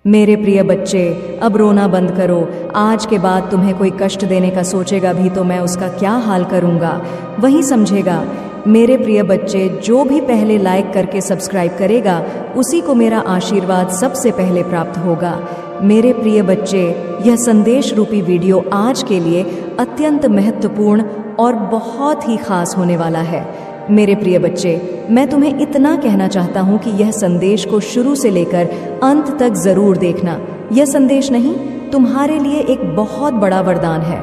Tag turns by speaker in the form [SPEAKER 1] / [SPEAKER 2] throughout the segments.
[SPEAKER 1] मेरे प्रिय बच्चे, अब रोना बंद करो। आज के बाद तुम्हें कोई कष्ट देने का सोचेगा भी तो मैं उसका क्या हाल करूँगा, वही समझेगा। मेरे प्रिय बच्चे, जो भी पहले लाइक करके सब्सक्राइब करेगा उसी को मेरा आशीर्वाद सबसे पहले प्राप्त होगा। मेरे प्रिय बच्चे, यह संदेश रूपी वीडियो आज के लिए अत्यंत महत्वपूर्ण और बहुत ही खास होने वाला है। मेरे प्रिय बच्चे, मैं तुम्हें इतना कहना चाहता हूँ कि यह संदेश को शुरू से लेकर अंत तक जरूर देखना। यह संदेश नहीं, तुम्हारे लिए एक बहुत बड़ा वरदान है।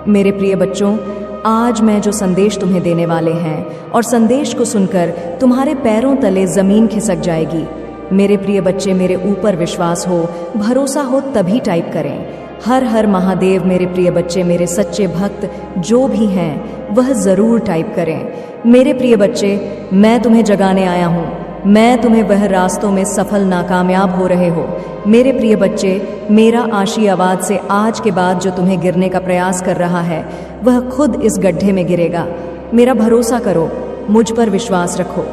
[SPEAKER 1] मेरे प्रिय बच्चों, आज मैं जो संदेश तुम्हें देने वाले हैं और संदेश को सुनकर तुम्हारे पैरों तले जमीन खिसक जाएगी। मेरे प्रिय बच्चे, मेरे ऊपर विश्वास हो, भरोसा हो तभी टाइप करें। हर हर महादेव। मेरे प्रिय बच्चे, मेरे सच्चे भक्त जो भी हैं वह जरूर टाइप करें। मेरे प्रिय बच्चे, मैं तुम्हें जगाने आया हूँ। मैं तुम्हें वह रास्तों में सफल नाकामयाब हो रहे हो। मेरे प्रिय बच्चे, मेरा आशीर्वाद से आज के बाद जो तुम्हें गिरने का प्रयास कर रहा है वह खुद इस गड्ढे में गिरेगा। मेरा भरोसा करो, मुझ पर विश्वास रखो।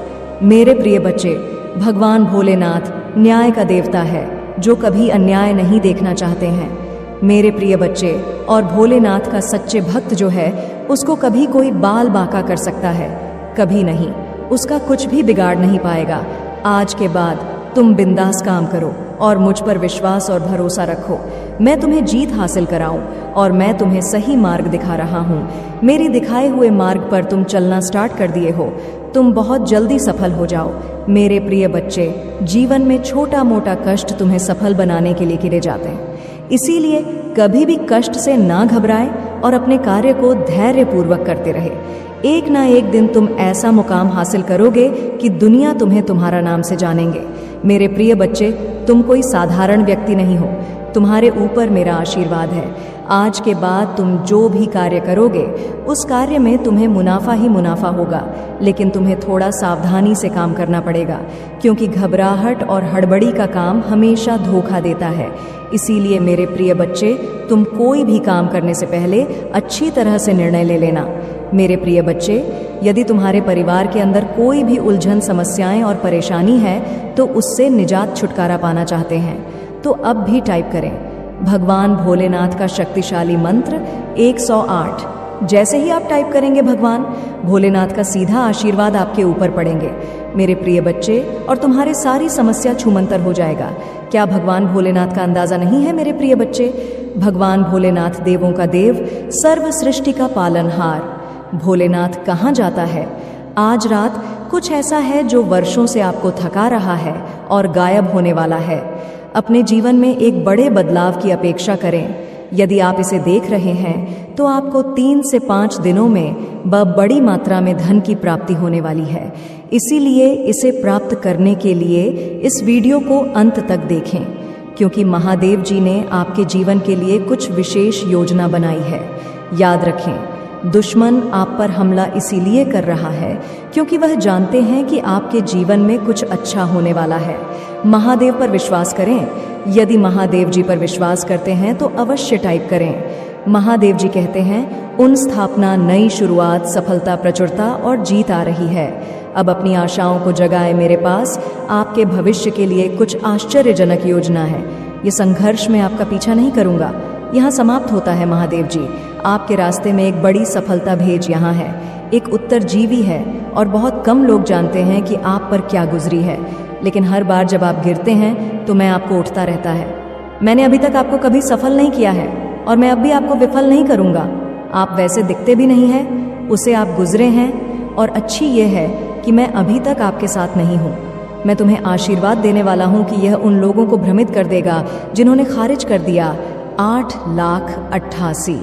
[SPEAKER 1] मेरे प्रिय बच्चे, भगवान भोलेनाथ न्याय का देवता है जो कभी अन्याय नहीं देखना चाहते हैं। मेरे प्रिय बच्चे, और भोलेनाथ का सच्चे भक्त जो है उसको कभी कोई बाल बांका कर सकता है? कभी नहीं। उसका कुछ भी बिगाड़ नहीं पाएगा। आज के बाद तुम बिंदास काम करो और मुझ पर विश्वास और भरोसा रखो। मैं तुम्हें जीत हासिल कराऊं और मैं तुम्हें सही मार्ग दिखा रहा हूं। मेरे दिखाए हुए मार्ग पर तुम चलना स्टार्ट कर दिए हो। तुम बहुत जल्दी सफल हो जाओ। मेरे प्रिय बच्चे, जीवन में छोटा मोटा कष्ट तुम्हें सफल बनाने के लिए किए जाते हैं। इसीलिए कभी भी कष्ट से ना घबराए और अपने कार्य को धैर्यपूर्वक करते रहे। एक ना एक दिन तुम ऐसा मुकाम हासिल करोगे कि दुनिया तुम्हें तुम्हारा नाम से जानेंगे। मेरे प्रिय बच्चे, तुम कोई साधारण व्यक्ति नहीं हो। तुम्हारे ऊपर मेरा आशीर्वाद है। आज के बाद तुम जो भी कार्य करोगे उस कार्य में तुम्हें मुनाफा ही मुनाफा होगा, लेकिन तुम्हें थोड़ा सावधानी से काम करना पड़ेगा, क्योंकि घबराहट और हड़बड़ी का काम हमेशा धोखा देता है। इसीलिए मेरे प्रिय बच्चे, तुम कोई भी काम करने से पहले अच्छी तरह से निर्णय ले लेना। मेरे प्रिय बच्चे, यदि तुम्हारे परिवार के अंदर कोई भी उलझन, समस्याएं और परेशानी है तो उससे निजात छुटकारा पाना चाहते हैं तो अब भी टाइप करें भगवान भोलेनाथ का शक्तिशाली मंत्र 108। जैसे ही आप टाइप करेंगे भगवान भोलेनाथ का सीधा आशीर्वाद आपके ऊपर पड़ेंगे मेरे प्रिय बच्चे, और तुम्हारी सारी समस्या छूमंतर हो जाएगा। क्या भगवान भोलेनाथ का अंदाजा नहीं है मेरे प्रिय बच्चे? भगवान भोलेनाथ देवों का देव, सर्व सृष्टि का पालनहार। भोलेनाथ कहाँ जाता है? आज रात कुछ ऐसा है जो वर्षों से आपको थका रहा है और गायब होने वाला है। अपने जीवन में एक बड़े बदलाव की अपेक्षा करें। यदि आप इसे देख रहे हैं तो आपको 3 से 5 दिनों में बड़ी मात्रा में धन की प्राप्ति होने वाली है। इसीलिए इसे प्राप्त करने के लिए इस वीडियो को अंत तक देखें, क्योंकि महादेव जी ने आपके जीवन के लिए कुछ विशेष योजना बनाई है। याद रखें, दुश्मन आप पर हमला इसीलिए कर रहा है क्योंकि वह जानते हैं कि आपके जीवन में कुछ अच्छा होने वाला है। महादेव पर विश्वास करें। यदि महादेव जी पर विश्वास करते हैं तो अवश्य टाइप करें। महादेव जी कहते हैं, उन स्थापना, नई शुरुआत, सफलता, प्रचुरता और जीत आ रही है। अब अपनी आशाओं को जगाए। मेरे पास आपके भविष्य के लिए कुछ आश्चर्यजनक योजना है। ये संघर्ष में आपका पीछा नहीं करूंगा, यहाँ समाप्त होता है। महादेव जी आपके रास्ते में एक बड़ी सफलता भेज यहाँ है। एक उत्तरजीवी है और बहुत कम लोग जानते हैं कि आप पर क्या गुजरी है, लेकिन हर बार जब आप गिरते हैं तो मैं आपको उठता रहता है। मैंने अभी तक आपको कभी सफल नहीं किया है और मैं अब भी आपको विफल नहीं करूँगा। आप वैसे दिखते भी नहीं हैं, उसे आप गुजरे हैं, और अच्छी ये है कि मैं अभी तक आपके साथ नहीं हूँ। मैं तुम्हें आशीर्वाद देने वाला हूँ कि यह उन लोगों को भ्रमित कर देगा जिन्होंने खारिज कर दिया 8,88,000।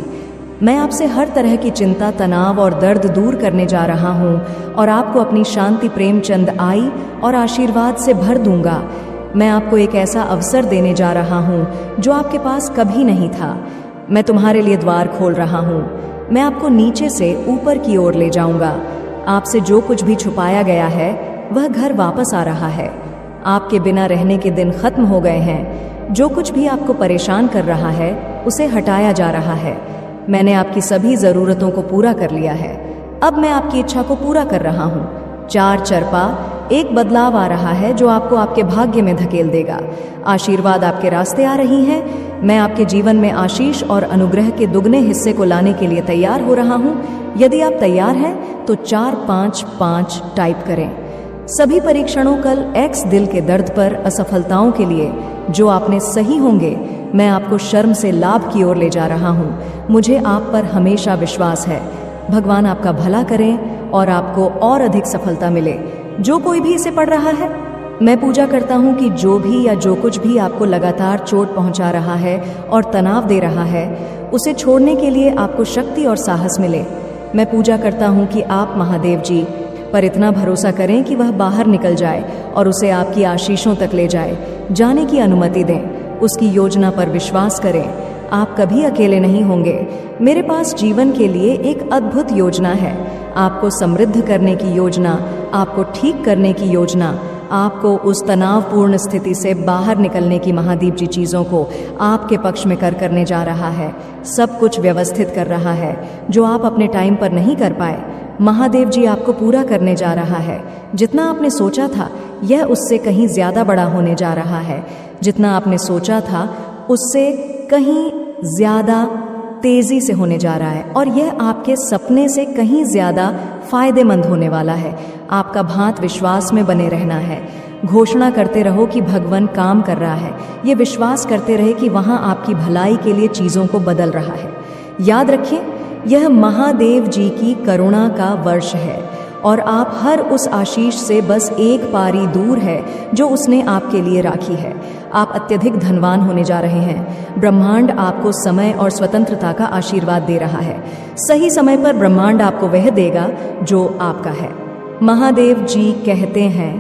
[SPEAKER 1] मैं आपसे हर तरह की चिंता, तनाव और दर्द दूर करने जा रहा हूँ और आपको अपनी शांति, प्रेम, चंद आई और आशीर्वाद से भर दूंगा। मैं आपको एक ऐसा अवसर देने जा रहा हूँ जो आपके पास कभी नहीं था। मैं तुम्हारे लिए द्वार खोल रहा हूँ। मैं आपको नीचे से ऊपर की ओर ले जाऊंगा। आपसे जो कुछ भी छुपाया गया है वह घर वापस आ रहा है। आपके बिना रहने के दिन खत्म हो गए हैं। जो कुछ भी आपको परेशान कर रहा है उसे हटाया जा रहा है। मैंने आपकी सभी ज़रूरतों को पूरा कर लिया है। अब मैं आपकी इच्छा को पूरा कर रहा हूँ। 4 चरपा एक बदलाव आ रहा है जो आपको आपके भाग्य में धकेल देगा। आशीर्वाद आपके रास्ते आ रही हैं। मैं आपके जीवन में आशीष और अनुग्रह के दुगने हिस्से को लाने के लिए तैयार हो रहा हूँ। यदि आप तैयार हैं तो 455 टाइप करें। सभी परीक्षणों कल एक्स दिल के दर्द पर असफलताओं के लिए जो आपने सही होंगे, मैं आपको शर्म से लाभ की ओर ले जा रहा हूँ। मुझे आप पर हमेशा विश्वास है। भगवान आपका भला करें और आपको और अधिक सफलता मिले। जो कोई भी इसे पढ़ रहा है, मैं पूजा करता हूँ कि जो भी या जो कुछ भी आपको लगातार चोट पहुँचा रहा है और तनाव दे रहा है, उसे छोड़ने के लिए आपको शक्ति और साहस मिले। मैं पूजा करता हूँ कि आप महादेव जी पर इतना भरोसा करें कि वह बाहर निकल जाए और उसे आपकी आशीषों तक ले जाने की अनुमति दें। उसकी योजना पर विश्वास करें। आप कभी अकेले नहीं होंगे। मेरे पास जीवन के लिए एक अद्भुत योजना है। आपको समृद्ध करने की योजना, आपको ठीक करने की योजना, आपको उस तनावपूर्ण स्थिति से बाहर निकलने की महादेव जी चीज़ों को आपके पक्ष में करने जा रहा है। सब कुछ व्यवस्थित कर रहा है। जो आप अपने टाइम पर नहीं कर पाए, महादेव जी आपको पूरा करने जा रहा है। जितना आपने सोचा था, यह उससे कहीं ज़्यादा बड़ा होने जा रहा है। जितना आपने सोचा था, उससे कहीं ज़्यादा तेज़ी से होने जा रहा है और यह आपके सपने से कहीं ज़्यादा फायदेमंद होने वाला है। आपका भांत विश्वास में बने रहना है। घोषणा करते रहो कि भगवान काम कर रहा है। ये विश्वास करते रहे कि वहाँ आपकी भलाई के लिए चीज़ों को बदल रहा है। याद रखें, यह महादेव जी की करुणा का वर्ष है और आप हर उस आशीष से बस एक पारी दूर है जो उसने आपके लिए राखी है। आप अत्यधिक धनवान होने जा रहे हैं। ब्रह्मांड आपको समय और स्वतंत्रता का आशीर्वाद दे रहा है। सही समय पर ब्रह्मांड आपको वह देगा जो आपका है। महादेव जी कहते हैं,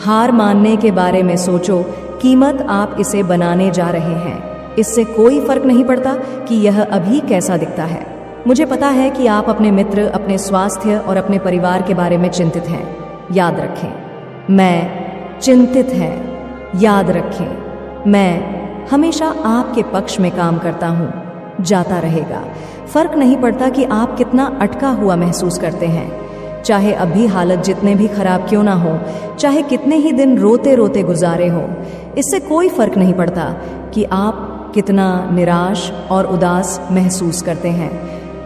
[SPEAKER 1] हार मानने के बारे में सोचो, कीमत आप इसे बनाने जा रहे हैं। इससे कोई फर्क नहीं पड़ता कि यह अभी कैसा दिखता है। मुझे पता है कि आप अपने मित्र, अपने स्वास्थ्य और अपने परिवार के बारे में चिंतित हैं। याद रखें, मैं चिंतित हैं। याद रखें, मैं हमेशा आपके पक्ष में काम करता हूँ। जाता रहेगा। फर्क नहीं पड़ता कि आप कितना अटका हुआ महसूस करते हैं। चाहे अभी हालत जितने भी खराब क्यों ना हो, चाहे कितने ही दिन रोते रोते गुजारे हो, इससे कोई फर्क नहीं पड़ता कि आप कितना निराश और उदास महसूस करते हैं।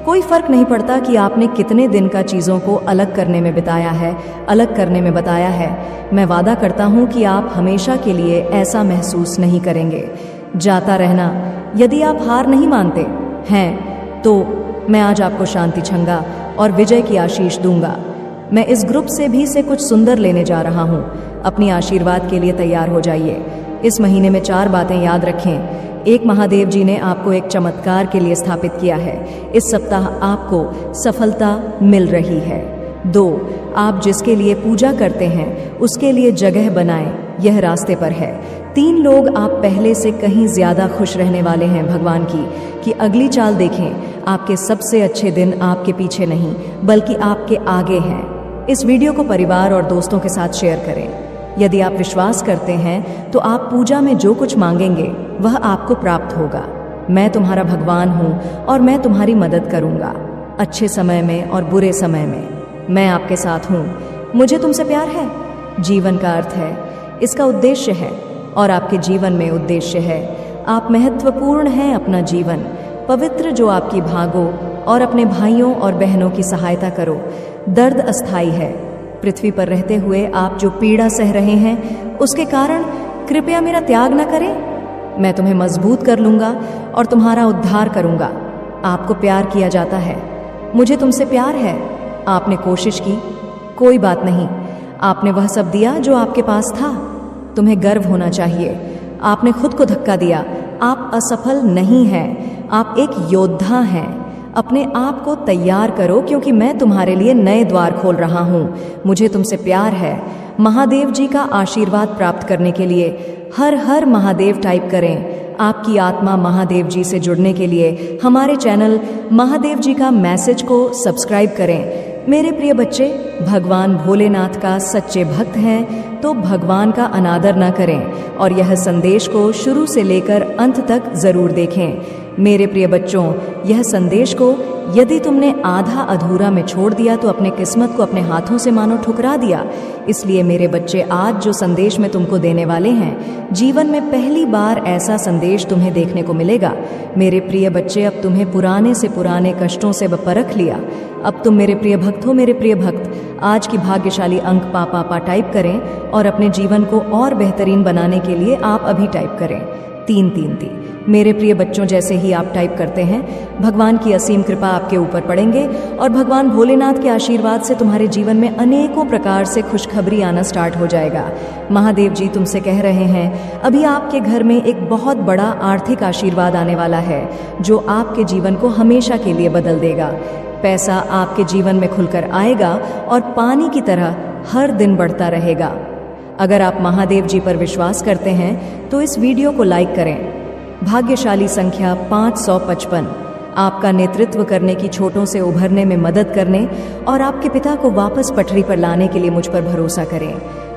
[SPEAKER 1] कोई फर्क नहीं पड़ता कि आपने कितने दिन का चीज़ों को अलग करने में बिताया है, अलग करने में बताया है। मैं वादा करता हूँ कि आप हमेशा के लिए ऐसा महसूस नहीं करेंगे। जाता रहना। यदि आप हार नहीं मानते हैं तो मैं आज आपको शांति छंगा और विजय की आशीष दूंगा। मैं इस ग्रुप से भी से कुछ सुंदर लेने जा रहा हूँ। अपनी आशीर्वाद के लिए तैयार हो जाइए। इस महीने में 4 बातें याद रखें। 1, महादेव जी ने आपको एक चमत्कार के लिए स्थापित किया है। इस सप्ताह आपको सफलता मिल रही है। 2, आप जिसके लिए पूजा करते हैं उसके लिए जगह बनाएं, यह रास्ते पर है। 3, लोग आप पहले से कहीं ज़्यादा खुश रहने वाले हैं। भगवान की अगली चाल देखें। आपके सबसे अच्छे दिन आपके पीछे नहीं बल्कि आपके आगे हैं। इस वीडियो को परिवार और दोस्तों के साथ शेयर करें। यदि आप विश्वास करते हैं तो आप पूजा में जो कुछ मांगेंगे वह आपको प्राप्त होगा। मैं तुम्हारा भगवान हूँ और मैं तुम्हारी मदद करूँगा, अच्छे समय में और बुरे समय में। मैं आपके साथ हूँ। मुझे तुमसे प्यार है। जीवन का अर्थ है, इसका उद्देश्य है और आपके जीवन में उद्देश्य है। आप महत्वपूर्ण हैं। अपना जीवन पवित्र जो आपकी भागो और अपने भाइयों और बहनों की सहायता करो। दर्द अस्थाई है। पृथ्वी पर रहते हुए आप जो पीड़ा सह रहे हैं उसके कारण कृपया मेरा त्याग न करें। मैं तुम्हें मजबूत कर लूँगा और तुम्हारा उद्धार करूँगा। आपको प्यार किया जाता है। मुझे तुमसे प्यार है। आपने कोशिश की, कोई बात नहीं। आपने वह सब दिया जो आपके पास था। तुम्हें गर्व होना चाहिए। आपने खुद को धक्का दिया। आप असफल नहीं हैं। आप एक योद्धा हैं। अपने आप को तैयार करो क्योंकि मैं तुम्हारे लिए नए द्वार खोल रहा हूँ। मुझे तुमसे प्यार है। महादेव जी का आशीर्वाद प्राप्त करने के लिए हर हर महादेव टाइप करें। आपकी आत्मा महादेव जी से जुड़ने के लिए हमारे चैनल महादेव जी का मैसेज को सब्सक्राइब करें। मेरे प्रिय बच्चे, भगवान भोलेनाथ का सच्चे भक्त हैं तो भगवान का अनादर न करें और यह संदेश को शुरू से लेकर अंत तक जरूर देखें। मेरे प्रिय बच्चों, यह संदेश को यदि तुमने आधा अधूरा में छोड़ दिया तो अपने किस्मत को अपने हाथों से मानो ठुकरा दिया। इसलिए मेरे बच्चे, आज जो संदेश मैं तुमको देने वाले हैं, जीवन में पहली बार ऐसा संदेश तुम्हें देखने को मिलेगा। मेरे प्रिय बच्चे, अब तुम्हें पुराने से पुराने कष्टों से परख लिया। अब तुम मेरे प्रिय भक्त हो। मेरे प्रिय भक्त, आज की भाग्यशाली अंक पापा टाइप करें और अपने जीवन को और बेहतरीन बनाने के लिए आप अभी टाइप करें 333। मेरे प्रिय बच्चों, जैसे ही आप टाइप करते हैं, भगवान की असीम कृपा आपके ऊपर पड़ेंगे और भगवान भोलेनाथ के आशीर्वाद से तुम्हारे जीवन में अनेकों प्रकार से खुशखबरी आना स्टार्ट हो जाएगा। महादेव जी तुमसे कह रहे हैं, अभी आपके घर में एक बहुत बड़ा आर्थिक आशीर्वाद आने वाला है जो आपके जीवन को हमेशा के लिए बदल देगा। पैसा आपके जीवन में खुलकर आएगा और पानी की तरह हर दिन बढ़ता रहेगा। अगर आप महादेव जी पर विश्वास करते हैं तो इस वीडियो को लाइक करें। भाग्यशाली संख्या 555 आपका नेतृत्व करने की चोटों से उभरने में मदद करने और आपके पिता को वापस पटरी पर लाने के लिए मुझ पर भरोसा करें।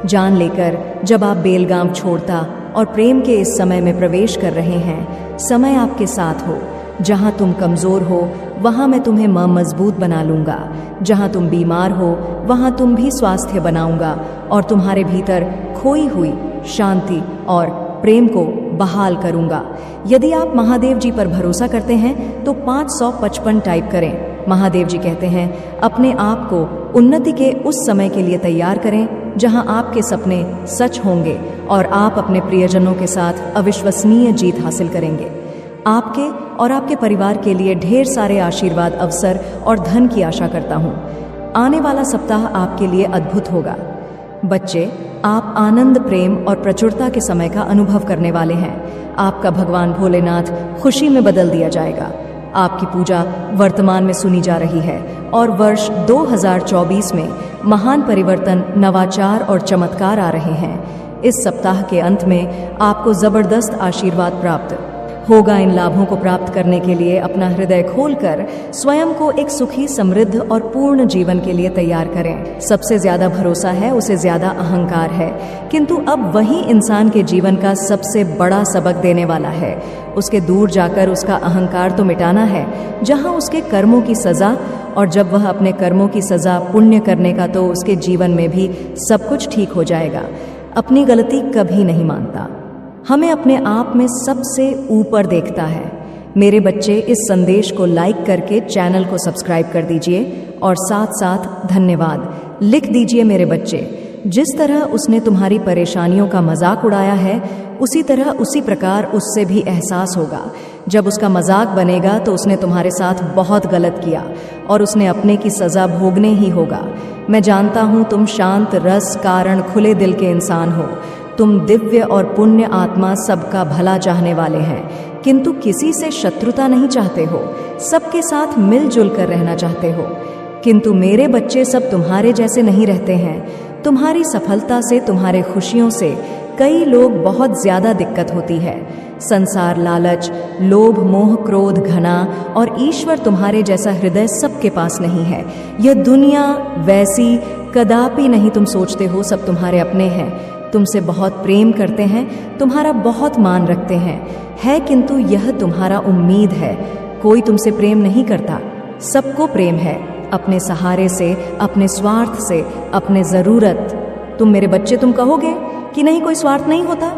[SPEAKER 1] जान लेकर जब आप बेलगाम छोड़ता और प्रेम के इस समय में प्रवेश कर रहे हैं, समय आपके साथ हो। जहां तुम कमजोर हो वहां मैं तुम्हें मजबूत बना लूंगा। जहां तुम बीमार हो वहां तुम भी स्वास्थ्य बनाऊंगा और तुम्हारे भीतर खोई हुई शांति और प्रेम को बहाल करूंगा। यदि आप महादेव जी पर भरोसा करते हैं तो 555 टाइप करें। महादेव जी कहते हैं, अपने आप को उन्नति के उस समय के लिए तैयार करें जहां आपके सपने सच होंगे और आप अपने प्रियजनों के साथ अविश्वसनीय जीत हासिल करेंगे। आपके और आपके परिवार के लिए ढेर सारे आशीर्वाद, अवसर और धन की आशा करता हूं। आने वाला सप्ताह आपके लिए अद्भुत होगा। बच्चे, आप आनंद, प्रेम और प्रचुरता के समय का अनुभव करने वाले हैं। आपका भगवान भोलेनाथ खुशी में बदल दिया जाएगा। आपकी पूजा वर्तमान में सुनी जा रही है और वर्ष 2024 में महान परिवर्तन, नवाचार और चमत्कार आ रहे हैं। इस सप्ताह के अंत में आपको जबरदस्त आशीर्वाद प्राप्त होगा। इन लाभों को प्राप्त करने के लिए अपना हृदय खोलकर स्वयं को एक सुखी, समृद्ध और पूर्ण जीवन के लिए तैयार करें। सबसे ज्यादा भरोसा है उसे ज्यादा अहंकार है, किंतु अब वही इंसान के जीवन का सबसे बड़ा सबक देने वाला है। उसके दूर जाकर उसका अहंकार तो मिटाना है जहां उसके कर्मों की सजा, और जब वह अपने कर्मों की सजा पुण्य करने का, तो उसके जीवन में भी सब कुछ ठीक हो जाएगा। अपनी गलती कभी नहीं मानता, हमें अपने आप में सबसे ऊपर देखता है। मेरे बच्चे, इस संदेश को लाइक करके चैनल को सब्सक्राइब कर दीजिए और साथ साथ धन्यवाद लिख दीजिए। मेरे बच्चे, जिस तरह उसने तुम्हारी परेशानियों का मजाक उड़ाया है, उसी प्रकार उससे भी एहसास होगा। जब उसका मजाक बनेगा तो उसने तुम्हारे साथ बहुत गलत किया और उसने अपने की सजा भोगने ही होगा। मैं जानता हूं तुम शांत रस, कारण, खुले दिल के इंसान हो। तुम दिव्य और पुण्य आत्मा, सबका भला चाहने वाले हैं, किंतु किसी से शत्रुता नहीं चाहते हो, सबके साथ मिलजुल कर रहना चाहते हो। किंतु मेरे बच्चे, सब तुम्हारे जैसे नहीं रहते हैं। तुम्हारी सफलता से, तुम्हारे खुशियों से कई लोग बहुत ज्यादा दिक्कत होती है। संसार, लालच, लोभ, मोह, क्रोध, घृणा और ईश्वर तुम्हारे जैसा हृदय सबके पास नहीं है। यह दुनिया वैसी कदापि नहीं तुम सोचते हो। सब तुम्हारे अपने हैं, तुमसे बहुत प्रेम करते हैं, तुम्हारा बहुत मान रखते हैं, किंतु यह तुम्हारा उम्मीद है। कोई तुमसे प्रेम नहीं करता, सबको प्रेम है अपने सहारे से, अपने स्वार्थ से, अपने जरूरत। तुम मेरे बच्चे, तुम कहोगे कि नहीं, कोई स्वार्थ नहीं होता।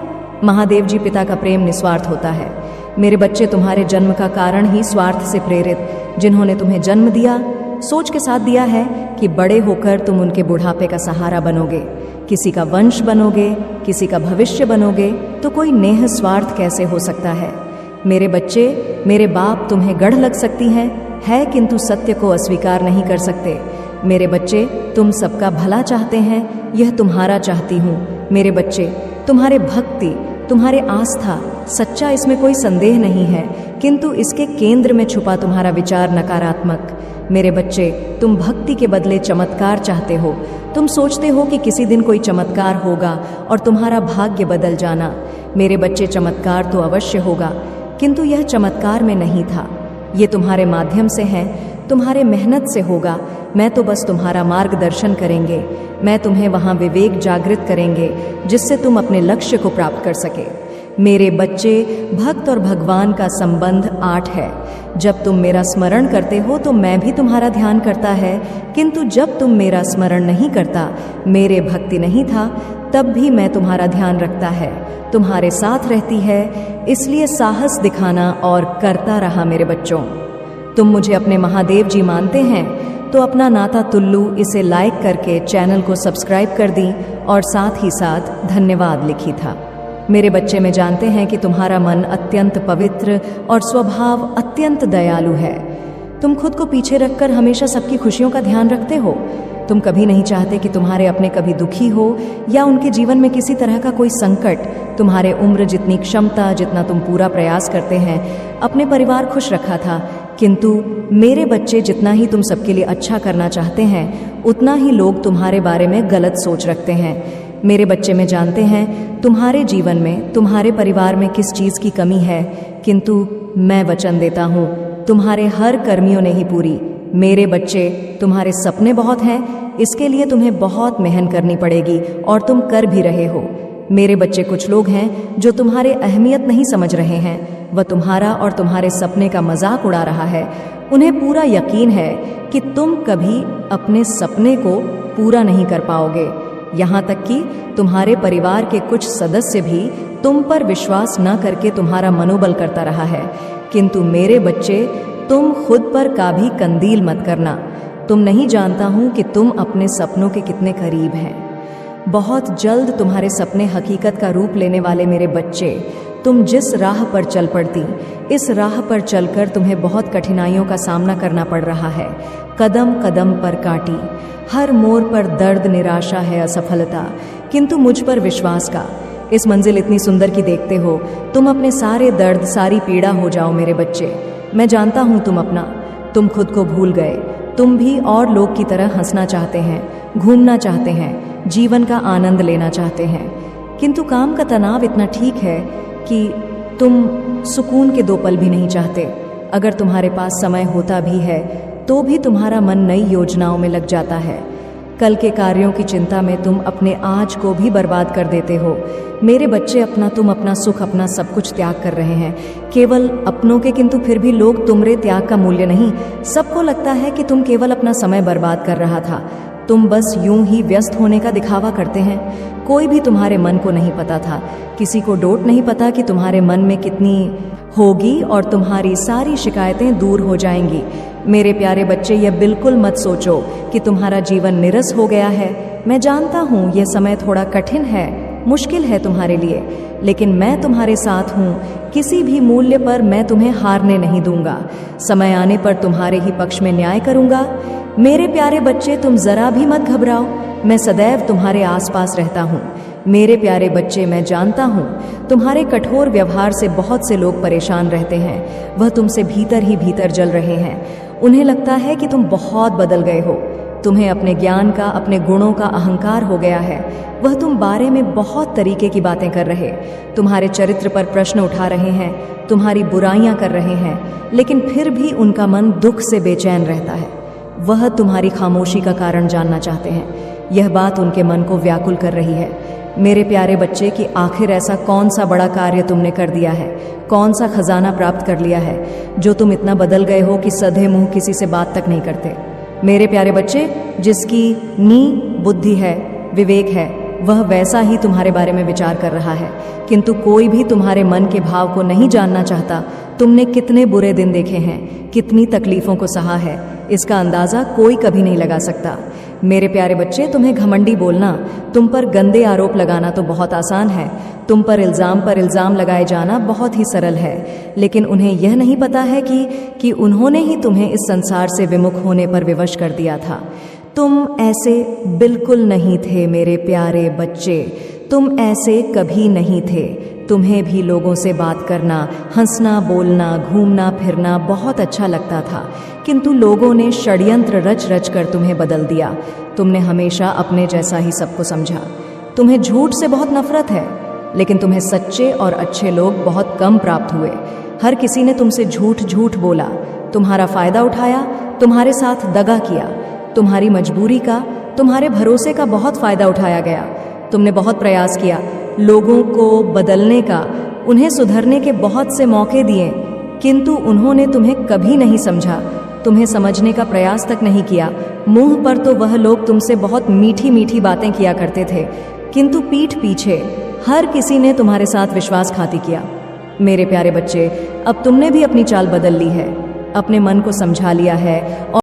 [SPEAKER 1] महादेव जी पिता का प्रेम निस्वार्थ होता है। मेरे बच्चे, तुम्हारे जन्म का कारण ही स्वार्थ से प्रेरित, जिन्होंने तुम्हें जन्म दिया, सोच के साथ दिया है कि बड़े होकर तुम उनके बुढ़ापे का सहारा बनोगे, किसी का वंश बनोगे, किसी का भविष्य बनोगे, तो कोई नेह स्वार्थ कैसे हो सकता है। मेरे बच्चे, मेरे बाप तुम्हें गढ़ लग सकती है, किंतु सत्य को अस्वीकार नहीं कर सकते। मेरे बच्चे, तुम सबका भला चाहते हैं, यह तुम्हारा चाहती हूँ। मेरे बच्चे, तुम्हारे भक्ति, तुम्हारे आस्था सच्चा, इसमें कोई संदेह नहीं है, किंतु इसके केंद्र में छुपा तुम्हारा विचार नकारात्मक। मेरे बच्चे, तुम भक्ति के बदले चमत्कार चाहते हो। तुम सोचते हो कि किसी दिन कोई चमत्कार होगा और तुम्हारा भाग्य बदल जाना। मेरे बच्चे, चमत्कार तो अवश्य होगा, किंतु यह चमत्कार में नहीं था। ये तुम्हारे माध्यम से है, तुम्हारे मेहनत से होगा। मैं तो बस तुम्हारा मार्गदर्शन करेंगे। मैं तुम्हें वहाँ विवेक जागृत करेंगे जिससे तुम अपने लक्ष्य को प्राप्त कर सके। मेरे बच्चे, भक्त और भगवान का संबंध 8 है। जब तुम मेरा स्मरण करते हो तो मैं भी तुम्हारा ध्यान करता है, किंतु जब तुम मेरा स्मरण नहीं करता, मेरे भक्ति नहीं था, तब भी मैं तुम्हारा ध्यान रखता है, तुम्हारे साथ रहती है। इसलिए साहस दिखाना और करता रहा मेरे बच्चों। तुम मुझे अपने महादेव जी मानते हैं तो अपना नाता तुल्लू इसे लाइक करके चैनल को सब्सक्राइब कर दी और साथ ही साथ धन्यवाद लिखी था। मेरे बच्चे में जानते हैं कि तुम्हारा मन अत्यंत पवित्र और स्वभाव अत्यंत दयालु है। तुम खुद को पीछे रखकर हमेशा सबकी खुशियों का ध्यान रखते हो। तुम कभी नहीं चाहते कि तुम्हारे अपने कभी दुखी हो या उनके जीवन में किसी तरह का कोई संकट। तुम्हारे उम्र जितनी क्षमता, जितना तुम पूरा प्रयास करते हैं, अपने परिवार खुश रखा था, किंतु मेरे बच्चे जितना ही तुम सबके लिए अच्छा करना चाहते हैं, उतना ही लोग तुम्हारे बारे में गलत सोच रखते हैं। मेरे बच्चे में जानते हैं तुम्हारे जीवन में, तुम्हारे परिवार में किस चीज़ की कमी है, किंतु मैं वचन देता हूँ तुम्हारे हर कर्मियों ने ही पूरी। मेरे बच्चे, तुम्हारे सपने बहुत हैं, इसके लिए तुम्हें बहुत मेहनत करनी पड़ेगी और तुम कर भी रहे हो। मेरे बच्चे, कुछ लोग हैं जो तुम्हारे अहमियत नहीं समझ रहे हैं, वह तुम्हारा और तुम्हारे सपने का मजाक उड़ा रहा है। उन्हें पूरा यकीन है कि तुम कभी अपने सपने को पूरा नहीं कर पाओगे। यहाँ तक कि तुम्हारे परिवार के कुछ सदस्य भी तुम पर विश्वास न करके तुम्हारा मनोबल करता रहा है, किंतु मेरे बच्चे, तुम खुद पर कभी कंदील मत करना। तुम नहीं जानता हूँ कि तुम अपने सपनों के कितने करीब हैं। बहुत जल्द तुम्हारे सपने हकीकत का रूप लेने वाले मेरे बच्चे। तुम जिस राह पर चल पड़ती, इस राह पर चलकर तुम्हें बहुत कठिनाइयों का सामना करना पड़ रहा है। कदम कदम पर कांटी, हर मोड़ पर दर्द, निराशा है, असफलता, किंतु मुझ पर विश्वास का। इस मंजिल इतनी सुंदर की देखते हो, तुम अपने सारे दर्द, सारी पीड़ा हो जाओ मेरे बच्चे। मैं जानता हूँ तुम खुद को भूल गए। तुम भी और लोग की तरह हंसना चाहते हैं, घूमना चाहते हैं, जीवन का आनंद लेना चाहते हैं, किंतु काम का तनाव इतना ठीक है कि तुम सुकून के 2 पल भी नहीं चाहते। अगर तुम्हारे पास समय होता भी है तो भी तुम्हारा मन नई योजनाओं में लग जाता है। कल के कार्यों की चिंता में तुम अपने आज को भी बर्बाद कर देते हो। मेरे बच्चे, तुम अपना सुख, अपना सब कुछ त्याग कर रहे हैं, केवल अपनों के, किंतु फिर भी लोग तुम्हारे त्याग का मूल्य नहीं। सबको लगता है कि तुम केवल अपना समय बर्बाद कर रहा था। तुम बस यूं ही व्यस्त होने का दिखावा करते हैं। कोई भी तुम्हारे मन को नहीं पता था, किसी को डोट नहीं पता कि तुम्हारे मन में कितनी होगी और तुम्हारी सारी शिकायतें दूर हो जाएंगी। मेरे प्यारे बच्चे, यह बिल्कुल मत सोचो कि तुम्हारा जीवन निरस हो गया है। मैं जानता हूँ यह समय थोड़ा कठिन है, मुश्किल है तुम्हारे लिए, लेकिन मैं तुम्हारे साथ हूँ। किसी भी मूल्य पर मैं तुम्हें हारने नहीं दूंगा। समय आने पर तुम्हारे ही पक्ष में न्याय करूंगा। मेरे प्यारे बच्चे, तुम जरा भी मत घबराओ, मैं सदैव तुम्हारे आसपास रहता हूँ। मेरे प्यारे बच्चे, मैं जानता हूँ तुम्हारे कठोर व्यवहार से बहुत से लोग परेशान रहते हैं। वह तुमसे भीतर ही भीतर जल रहे हैं। उन्हें लगता है कि तुम बहुत बदल गए हो। तुम्हें अपने ज्ञान का, अपने गुणों का अहंकार हो गया है। वह तुम बारे में बहुत तरीके की बातें कर रहे, तुम्हारे चरित्र पर प्रश्न उठा रहे हैं, तुम्हारी बुराइयां कर रहे हैं, लेकिन फिर भी उनका मन दुख से बेचैन रहता है। वह तुम्हारी खामोशी का कारण जानना चाहते हैं। यह बात उनके मन को व्याकुल कर रही है। मेरे प्यारे बच्चे, कि आखिर ऐसा कौन सा बड़ा कार्य तुमने कर दिया है, कौन सा खजाना प्राप्त कर लिया है, जो तुम इतना बदल गए हो कि सधे मुंह किसी से बात तक नहीं करते। मेरे प्यारे बच्चे, जिसकी नी बुद्धि है, विवेक है, वह वैसा ही तुम्हारे बारे में विचार कर रहा है, किंतु कोई भी तुम्हारे मन के भाव को नहीं जानना चाहता। तुमने कितने बुरे दिन देखे हैं, कितनी तकलीफों को सहा है, इसका अंदाजा कोई कभी नहीं लगा सकता। मेरे प्यारे बच्चे, तुम्हें घमंडी बोलना, तुम पर गंदे आरोप लगाना तो बहुत आसान है। तुम पर इल्ज़ाम लगाए जाना बहुत ही सरल है, लेकिन उन्हें यह नहीं पता है कि उन्होंने ही तुम्हें इस संसार से विमुख होने पर विवश कर दिया था। तुम ऐसे बिल्कुल नहीं थे मेरे प्यारे बच्चे, तुम ऐसे कभी नहीं थे। तुम्हें भी लोगों से बात करना, हंसना, बोलना, घूमना फिरना बहुत अच्छा लगता था, किंतु लोगों ने षड्यंत्र रच रच कर तुम्हें बदल दिया। तुमने हमेशा अपने जैसा ही सबको समझा। तुम्हें झूठ से बहुत नफरत है, लेकिन तुम्हें सच्चे और अच्छे लोग बहुत कम प्राप्त हुए। हर किसी ने तुमसे झूठ बोला, तुम्हारा फायदा उठाया, तुम्हारे साथ दगा किया। तुम्हारी मजबूरी का, तुम्हारे भरोसे का बहुत फायदा उठाया गया। तुमने बहुत प्रयास किया लोगों को बदलने का, उन्हें सुधरने के बहुत से मौके दिए, किंतु उन्होंने तुम्हें कभी नहीं समझा, तुम्हें समझने का प्रयास तक नहीं किया। मुंह पर तो वह लोग तुमसे बहुत मीठी मीठी बातें किया करते थे, किंतु पीठ पीछे हर किसी ने तुम्हारे साथ विश्वासघाती किया। मेरे प्यारे बच्चे, अब तुमने भी अपनी चाल बदल ली है, अपने मन को समझा लिया है और